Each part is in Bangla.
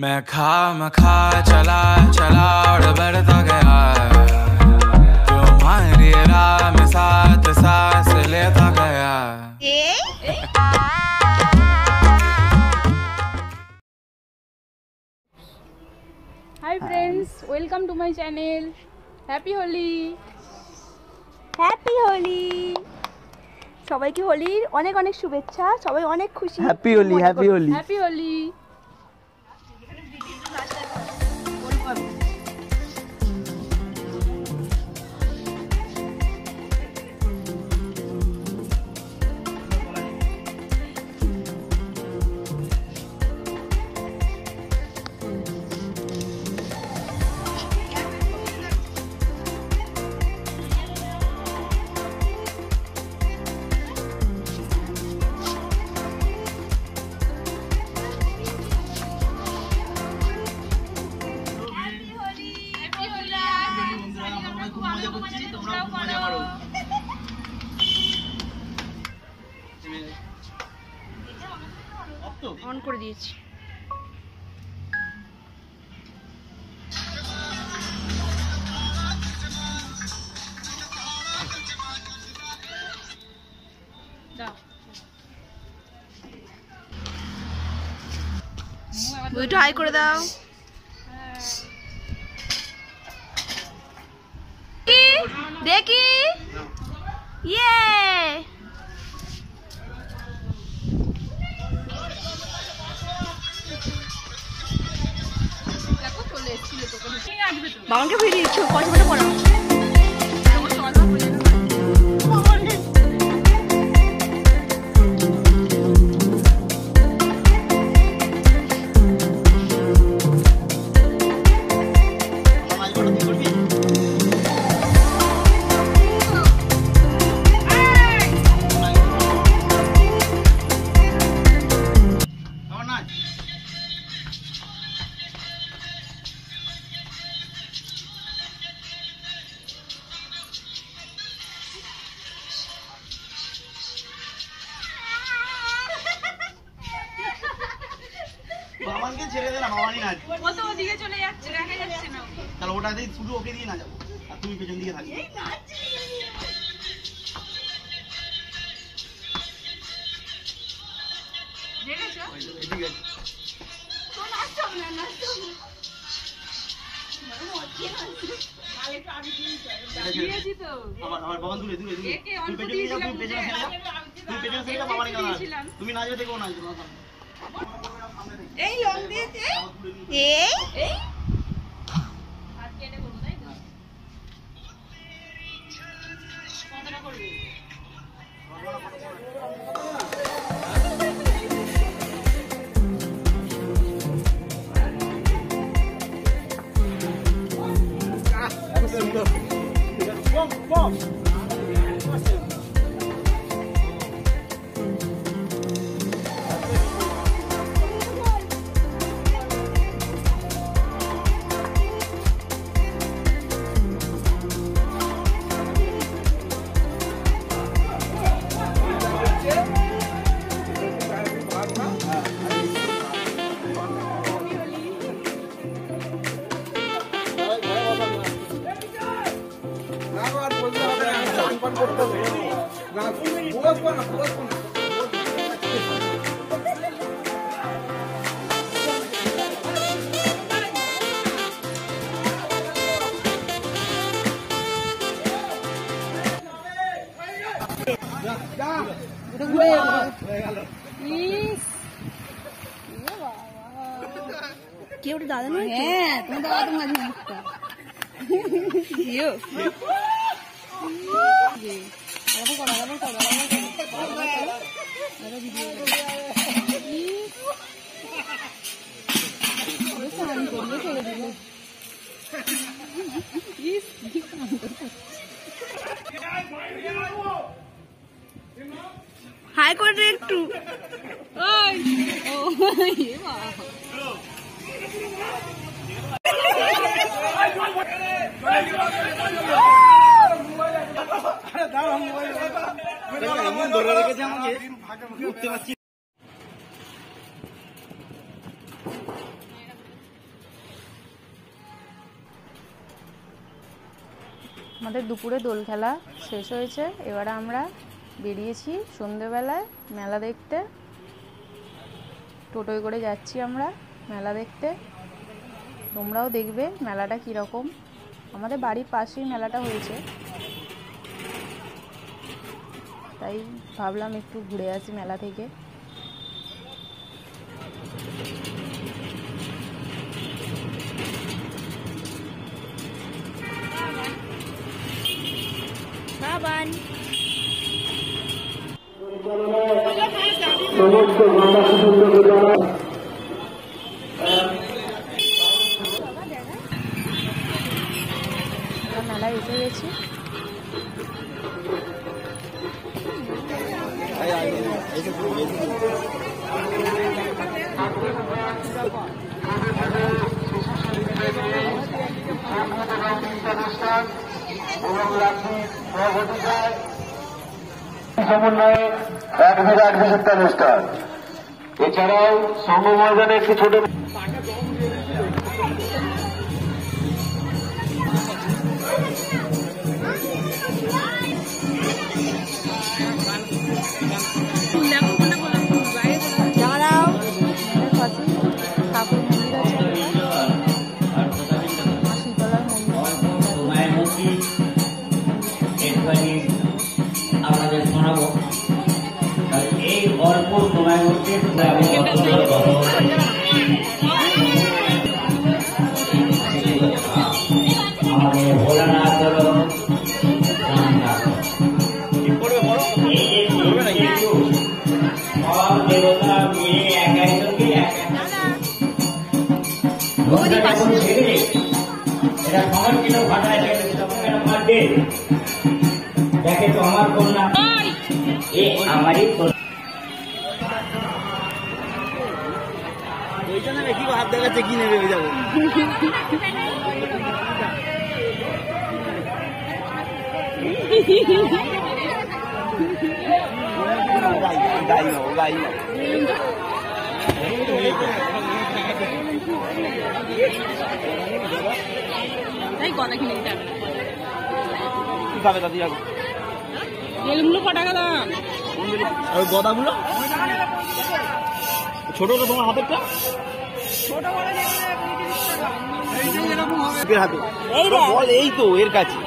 मैं खा चला चला और बढ़ता गया तुम्हारी राह में साथ सांस लेता गया। Hi friends, welcome to my channel. Happy Holi. Happy Holi. সবাইকে হোলির অনেক অনেক শুভেচ্ছা। সবাই অনেক খুশি। Happy Holi, happy Holi, happy Holi. On করে দিয়েছি। বুঝিটা হাই করে দাও। দেখি ইয়ে বাবাকে ভিড় দিচ্ছ কসমাটা পড়াও। বাবানকে ছেড়ে দে না, বাবানই না। ও তো ওদিকে চলে যাচ্ছে, দেখা যাচ্ছে না। তাহলে ওটাতেই শুধু ওকে দিয়ে না যাবো, আর তুমি পেছন দিকে থাকবে। দেখেছো? ঠিক আছে। তো নাচছো না, নাচছো না। দিয়েছি তো। আমার বাবান দূরে দূরে দূরে। একে তুমি অল্প পেছন দিকে যাও, তুমি পেছনে দিয়েছিলাম। চলে যাও। তুমি পেছনে চলে যাও, বাবানই কাঁদা। তুমি না যাবে, দেখো না যাবে। এই রং দিয়েছে এই এই আর কেটে করব, তাই তো? কতটা করবি? কি ওটা দাদা নয়? হ্যাঁ, তুমি দাদা তো মাঝে মুখটা ইয়ো আলাদা করো, আলাদা করো, আলাদা ভিডিও করে দিল। হাই করে একটু। এমন ধরে রেখেছে আমাকে উঠতে পারছি। আমাদের দুপুরে দোল খেলা শেষ হয়েছে, এবারে আমরা বেরিয়েছি সন্ধেবেলায় মেলা দেখতে। টোটোয় করে যাচ্ছি আমরা মেলা দেখতে, তোমরাও দেখবে মেলাটা কীরকম। আমাদের বাড়ির পাশেই মেলাটা হয়েছে, তাই ভাবলাম একটু ঘুরে আসি মেলা থেকে। বাবান মেলায় এসে গেছি। সমন্বয়ে এক বিরাট বিচিত্র অনুষ্ঠান। এছাড়াও সংঘ ময়দানে একটি ছোট ঠাকুর মন্দির আছে, মা শীতলার মন্দির। আপনাদের শোনাবো। এই অল্প সময়ের মধ্যে আমাদের ভোলানাথ সব দেবতা মিলে একাই সঙ্গে এটা সংরক্ষিত ভাষায় দেখে তো আমার কন্যা এ আমারই ওইখানে কি হাত দেখাচ্ছে কি নেবে ওই যাবো কথা কিনে দিতে হবে। কি খাবে দাদি যাবো বেলুনগুলো কটা গেলাম, ওই গদাগুলো ছোট তো তোমার হাতেরটা হাতে বল এই তো এর কাছে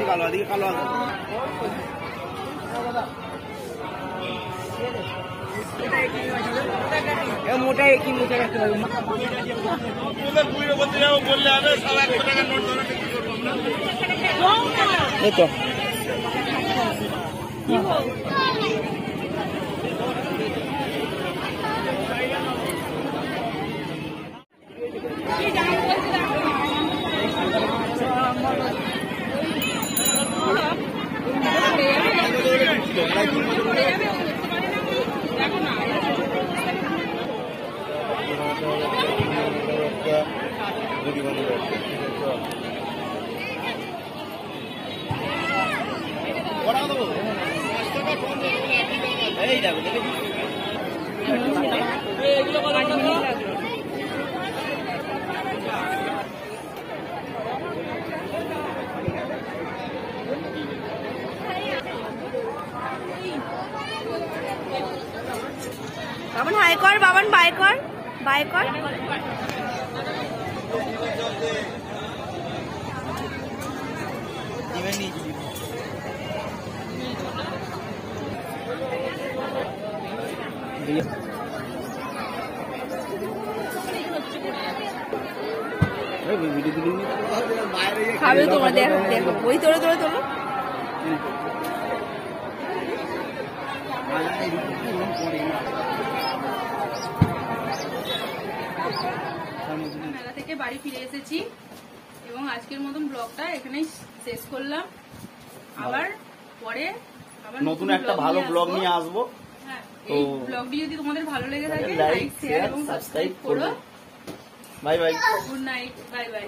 কালো দিকে কালো মোটা একই মোটা রাখতে পারবো এই তো বাবান হাই কর, বাবান বাই কর, বাই কর। খাবে তোমরা, দেখো দেখো ওই তোলো তোলো তোলো। মেলা থেকে বাড়ি ফিরে এসেছি এবং আজকের মতন ব্লগটা এখানেই শেষ করলাম। আবার পরে আবার নতুন একটা ভালো ব্লগ নিয়ে আসবো। হ্যাঁ, এই ব্লগটি যদি তোমাদের ভালো লেগে থাকে লাইক শেয়ার এবং সাবস্ক্রাইব করো। Bye bye, good night, bye bye.